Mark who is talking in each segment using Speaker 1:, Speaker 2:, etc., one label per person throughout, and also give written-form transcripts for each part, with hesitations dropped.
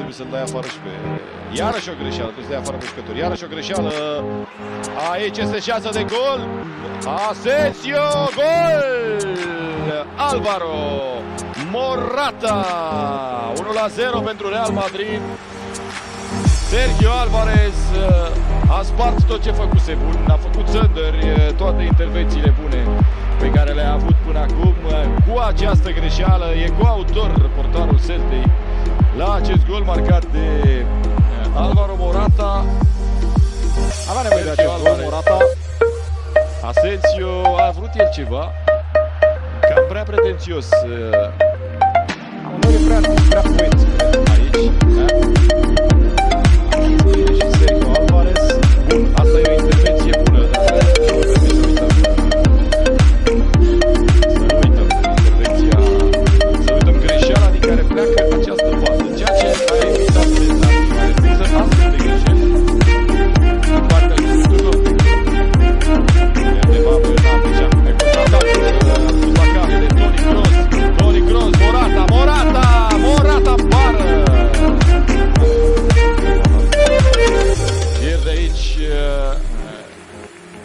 Speaker 1: trebuie să-l dai afară și pe... Iarăși o greșeală, trebuie să dai afară pe jucători. Iarăși o greșeală. Aici este șansă de gol. Asensio, gol! Alvaro Morata. 1-0 pentru Real Madrid. Sergio Alvarez a spart tot ce făcuse bun. A făcut țândări toate intervențiile bune pe care le-a avut până acum. Cu această greșeală e coautor portarul Celtei la acest gol marcat de Alvaro Morata.
Speaker 2: Avea nevoie de acest gol Morata.
Speaker 1: Asensio a vrut el ceva cam prea pretențios.
Speaker 2: Amândoi prea poeți
Speaker 1: Aici, da? Și Sergio Alvarez. Bun, asta e o intervenție bună, dar trebuie să uităm. Să nu uităm intervenția, să uităm greșeala din care pleacă această fază. Ceea ce a evitat la repriză astfel de greșeli din partea lui Tudor. Undeva Bernardeș pe contraatacul pus la cale de Toni Kroos. Toni Kroos, Morata pară! Pierde aici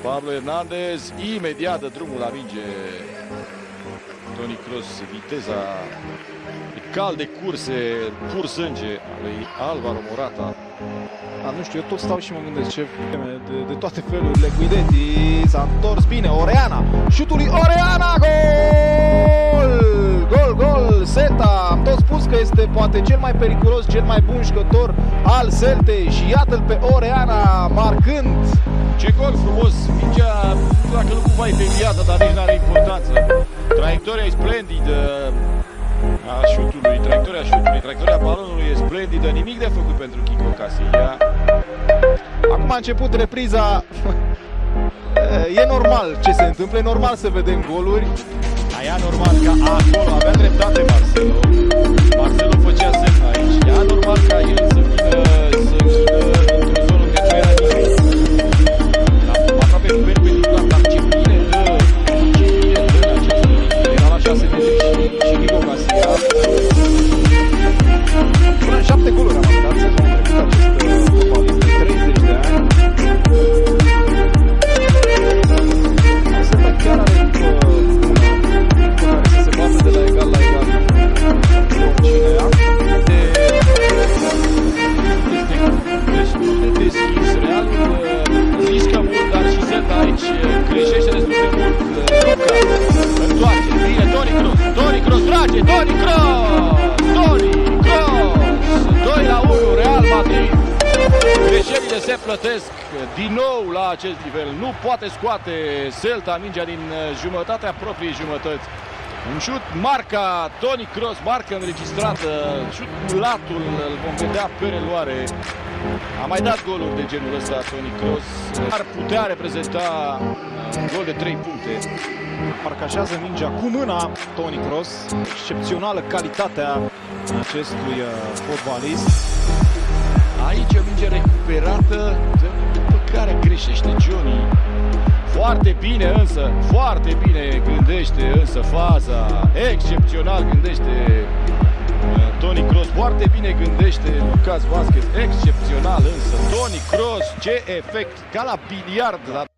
Speaker 1: Pablo Hernandez, imediat dă drumul la minge Toni Kroos, viteza cal de curse, pur sânge a lui Alvaro Morata.
Speaker 2: Nu știu, eu tot stau și mă gândesc ce de toate felurile. Guidetti s-a întors bine, Oreana, șutul lui Oreana, gol! Celta, am tot spus că este poate cel mai periculos, cel mai bun jucător al Celtei și iată-l pe Oreana marcând.
Speaker 1: Ce gol frumos, mingea, dacă nu cumva e deviată, dar nici n-are importanță. Traiectoria e splendidă a șutului, traiectoria balonului e splendidă, nimic de făcut pentru Kiko Casilla.
Speaker 2: Acum a început repriza. E normal ce se întâmplă, e normal să vedem goluri.
Speaker 1: Aia normal ca acolo, avea dreptate Marcelo. Marcelo făcea semn aici. Ea normal ca el să vină, să vină într-o zonă unde nu era nimeni. Aproape perpendicular, dar ce bine dă în acest lucru. Era la 6 metri și Kiko Casilla.
Speaker 2: Până în 7 goluri am marcat sezonul trecut acest fotbalist de 30 de ani. Celta chiar are care să se bată de la egal la egal. Cinerea.
Speaker 1: Este destul de deschis. Realul riscă mult, dar și Celta aici greșește destul de mult. Luca întoarce, bine, Toni Kroos, trage, Toni Kroos! 2-1, Real Madrid. Greșelile se plătesc din nou la acest nivel. Nu poate scoate Celta mingea din jumătatea propriei jumătăți. Un șut, marca Toni Kroos, marca înregistrată, șut latul, îl vom vedea pe reluare. A mai dat goluri de genul ăsta Toni Kroos. Ar putea reprezenta un gol de 3 puncte.
Speaker 2: Parcajează mingea cu mâna Toni Kroos. Excepțională calitatea acestui fotbalist.
Speaker 1: Aici o minge recuperată, după care greșește Johnny. Foarte bine gândește însă faza. Excepțional gândește Toni Kroos. Foarte bine gândește Lucas Vázquez. Excepțional însă Toni Kroos. Ce efect, ca la biliard.